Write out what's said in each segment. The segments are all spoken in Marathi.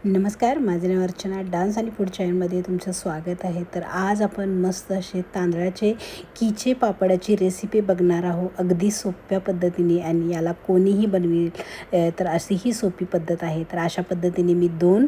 नमस्कार, माझे नाव अर्चना. डान्स आणि फूड चॅनलमध्ये तुमचं स्वागत आहे. तर आज आपण मस्त असे तांदळाचे कीचे पापडाची रेसिपी बघणार आहोत, अगदी सोप्या पद्धतीने, आणि याला कोणीही बनवेल तर अशी ही सोपी पद्धत आहे. तर अशा पद्धतीने मी 2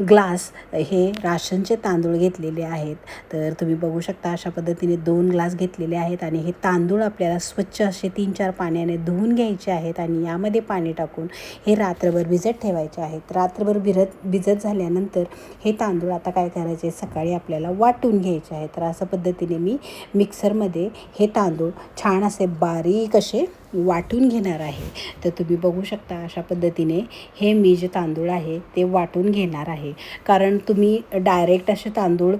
ग्लास हे राशनचे तांदूळ घेतलेले आहेत. तर तुम्ही बघू शकता अशा पद्धतीने 2 ग्लास घेतलेले आहेत आणि हे तांदूळ आपल्याला स्वच्छ असे 3-4 पाण्याने धुवून घ्यायचे आहेत आणि यामध्ये पाणी टाकून हे रात्रभर भिजत ठेवायचे आहेत. रात्रभर भिजत झाल्यानंतर हे तांदूळ आता काय करायचे, सकाळी आपल्याला वाटून घ्यायचे आहेत. तर अशा पद्धतीने मी मिक्सरमध्ये हे तांदूळ छान असे बारीक असे वाटून घेणार आहे. तर तुम्ही बघू शकता अशा पद्धतीने हे मी जे तांदूळ आहे ते वाटून घेणार आहे. कारण तुम्ही डायरेक्ट असे तांदूळ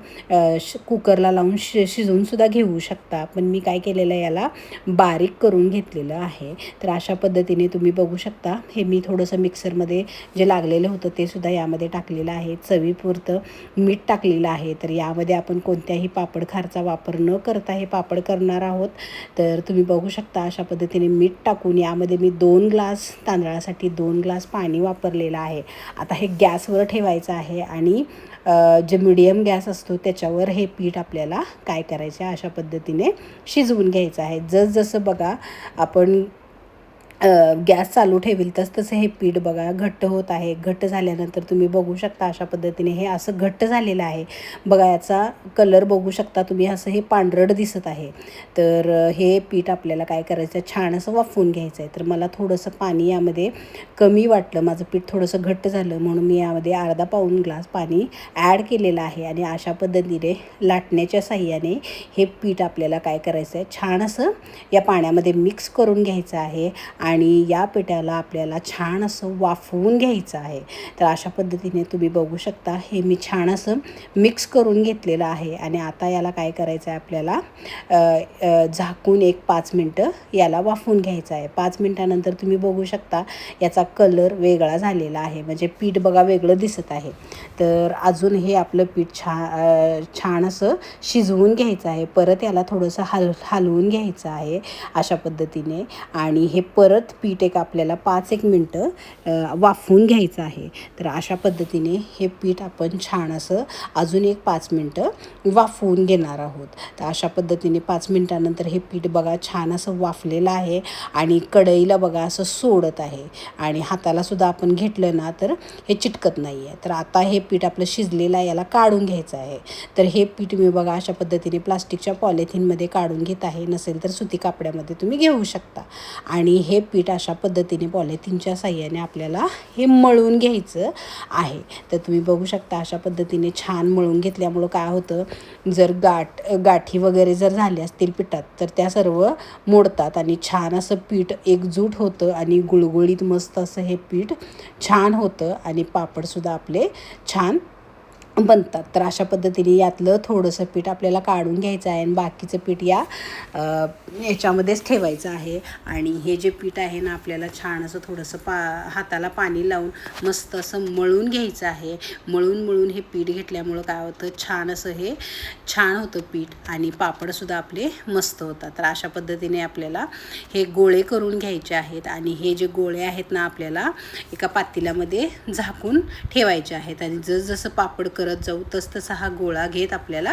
कुकरला लावून शिजवूनसुद्धा घेऊ शकता, पण मी काय केलेलं आहे, याला बारीक करून घेतलेलं आहे. तर अशा पद्धतीने तुम्ही बघू शकता हे मी थोडंसं मिक्सरमध्ये जे लागलेलं होतं ते सुद्धा यामध्ये टाकलेलं आहे. चवीपुरतं मीठ टाकलेलं आहे. तर यामध्ये आपण कोणत्याही पापड खारचा वापर न करता हे पापड करणार आहोत. तर तुम्ही बघू शकता अशा पद्धतीने मीठ टाकून यामध्ये मी 2 ग्लास तांदळासाठी 2 ग्लास पाणी वापरलेलं आहे. आता हे गॅसवर ठेवायचं आहे आणि जे मीडियम गॅस असतो त्याच्यावर हे पीठ आपल्याला काय करायचं आहे, अशा पद्धतीने शिजवून घ्यायचं आहे. जसं बघा आपण गॅस चालू ठेवेल तसं हे पीठ बघा घट्ट होत आहे. घट्ट झाल्यानंतर तुम्ही बघू शकता अशा पद्धतीने हे असं घट्ट झालेलं आहे. बघा याचा कलर बघू शकता तुम्ही, असं हे पांढरट दिसत आहे. तर हे पीठ आपल्याला काय करायचं आहे, छान असं वाफवून घ्यायचं आहे. तर मला थोडंसं पाणी यामध्ये कमी वाटलं, माझं पीठ थोडंसं घट्ट झालं, म्हणून मी यामध्ये अर्धा पाऊण ग्लास पाणी ॲड केलेलं आहे. आणि अशा पद्धतीने लाटण्याच्या साहाय्याने हे पीठ आपल्याला काय करायचं आहे, छान असं या पाण्यामध्ये मिक्स करून घ्यायचं आहे आणि या पिठाला आपल्याला छान असं वाफवून घ्यायचं आहे. तर अशा पद्धतीने तुम्ही बघू शकता हे मी छान असं मिक्स करून घेतलेलं आहे. आणि आता याला काय करायचं आहे, आपल्याला झाकून 5 मिनटं याला वाफवून घ्यायचं आहे. 5 मिनटानंतर तुम्ही बघू शकता याचा कलर वेगळा झालेला आहे, म्हणजे पीठ बघा वेगळं दिसत आहे. तर अजून हे आपलं पीठ छान असं शिजवून घ्यायचं आहे. परत याला थोडंसं हलवून घ्यायचं आहे अशा पद्धतीने. आणि हे परत पीठ आपल्याला 5-1 मिनटं वाफवून घ्यायचं आहे. तर अशा पद्धतीने हे पीठ आपण छान असं अजून 5 मिनटं वाफवून घेणार आहोत. तर अशा पद्धतीने 5 मिनटानंतर हे पीठ बघा छान असं वाफलेलं आहे आणि कढईला बघा असं सोडत आहे आणि हातालासुद्धा आपण घेतलं ना तर हे चिटकत नाही आहे. तर आता हे पीठ आपलं शिजलेलं आहे, याला काढून घ्यायचं आहे. तर हे पीठ मी बघा अशा पद्धतीने प्लास्टिकच्या पॉलिथिनमध्ये काढून घेत आहे, नसेल तर सुती कापड्यामध्ये तुम्ही घेऊ शकता. आणि हे पीठ अशा पद्धतीने पॉलिथिनच्या साहाय्याने आपल्याला हे मळून घ्यायचं आहे. तर तुम्ही बघू शकता अशा पद्धतीने छान मळून घेतल्यामुळं काय होतं, जर गाठी वगैरे जर झाल्या असतील पिठात तर त्या सर्व मोडतात आणि छान असं पीठ एकजूट होतं आणि गुळगुळीत मस्त असं हे पीठ छान होतं आणि पापडसुद्धा आपले छान बनतात. तर अशा पद्धतीने यातलं थोडंसं पीठ आपल्याला काढून घ्यायचं आहे आणि बाकीचं पीठ याच्यामध्येच ठेवायचं आहे. आणि हे जे पीठ आहे ना आपल्याला छान असं थोडंसं हाताला पाणी लावून मस्त असं मळून घ्यायचं आहे. मळून हे पीठ घेतल्यामुळं काय होतं, छान असं हे छान होतं पीठ आणि पापडसुद्धा आपले मस्त होतात. तर अशा पद्धतीने आपल्याला हे गोळे करून घ्यायचे आहेत आणि हे जे गोळे आहेत ना आपल्याला एका पातेल्यामध्ये झाकून ठेवायचे आहेत. आणि जसं पापड करत जाऊ तसं हा गोळा घेत आपल्याला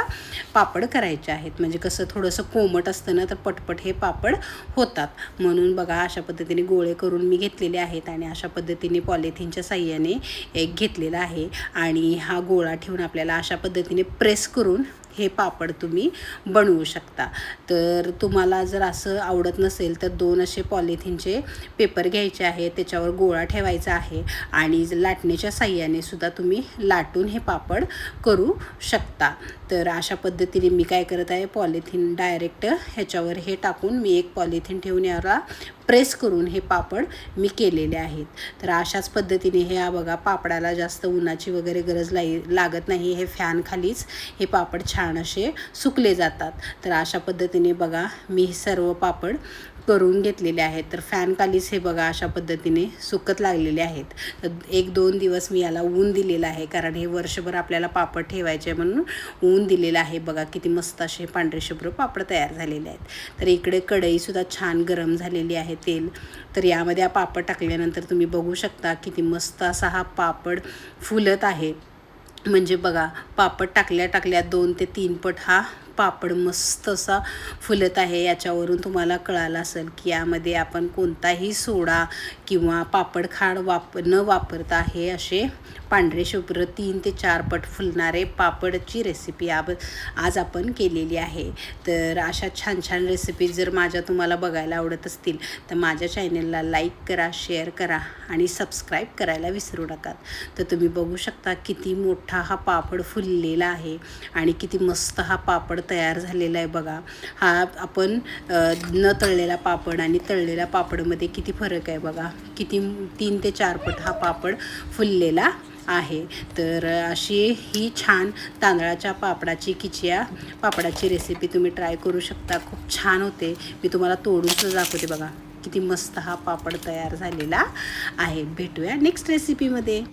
पापड करायचे आहेत. म्हणजे कसं थोडंसं कोमट असतं ना तर पटपट हे पापड होतात. म्हणून बघा अशा पद्धतीने गोळे करून मी घेतलेले आहेत आणि अशा पद्धतीने पॉलिथिनच्या साहाय्याने एक घेतलेला आहे. आणि हा गोळा ठेवून आपल्याला अशा पद्धतीने प्रेस करून हे पापड तुम्ही बनवू शकता. तर तुम्हाला जर असं आवडत नसेल तर 2 असे पॉलिथिनचे पेपर घ्यायचे आहे, त्याच्यावर गोळा ठेवायचा आहे आणि लाटण्याच्या साहाय्याने सुद्धा तुम्ही लाटून हे पापड करू शकता. तर अशा पद्धतीने मी काय करत आहे, पॉलिथिन डायरेक्ट ह्याच्यावर हे टाकून मी एक पॉलिथिन ठेवून याला प्रेस करून हे पापड मी केलेले आहेत. तर अशाच पद्धतीने हे बघा पापडाला जास्त उन्हाची वगैरे गरज लागत नाही. हे फॅन खालीच हे पापड छान असे सुकले जातात. तर अशा पद्धतीने बघा मी सर्व पापड करून घेतलेले आहेत. तर फॅनखालीच हे बघा अशा पद्धतीने सुकत लागलेले आहेत. तर 1-2 दिवस मी याला ऊन दिलेलं आहे, कारण हे वर्षभर आपल्याला पापड ठेवायचे म्हणून ऊन दिलेलं आहे. बघा किती मस्त असे पांढरे शुभ्र पापड तयार झालेले आहेत. तर इकडे कढईसुद्धा छान गरम झालेली आहे तेल. तर यामध्ये हा पापड टाकल्यानंतर तुम्ही बघू शकता किती मस्त असा हा पापड फुलत आहे. म्हणजे बघा, पापड टाकल्या 2 ते 3 पट हा पापड मस्त असा फुलत आहे. याच्यावरून तुम्हाला कळालं असेल की यामध्ये आपण कोणताही सोडा किंवा पापड खाड न वापरता हे असे पांढरे शुभ्र 3 ते 4 पट फुलणारे पापडची रेसिपी आज आपण केलेली आहे. तर अशा छान छान रेसिपी जर तुम्हाला बघायला आवडत असतील तर माझ्या चॅनलला लाईक करा, शेअर करा आणि सबस्क्राईब करायला विसरू नका. तर तुम्ही बघू शकता किती मोठा हा पापड फुललेला आहे आणि किती मस्त हा पापड तयार झालेला आहे. बघा, हा आपण न तळलेला पापड आणि तळलेल्या पापडमध्ये किती फरक आहे बघा. किती 3 ते 4 पट हा पापड फुललेला आहे. तर अशी ही छान तांदळाच्या किचया पापडाची रेसिपी तुम्ही ट्राय करू शकता. खूप छान होते. मी तुम्हाला तोडून दाखवते. बघा किती मस्त हा पापड तयार झालेला आहे. भेटूया नेक्स्ट रेसिपीमध्ये.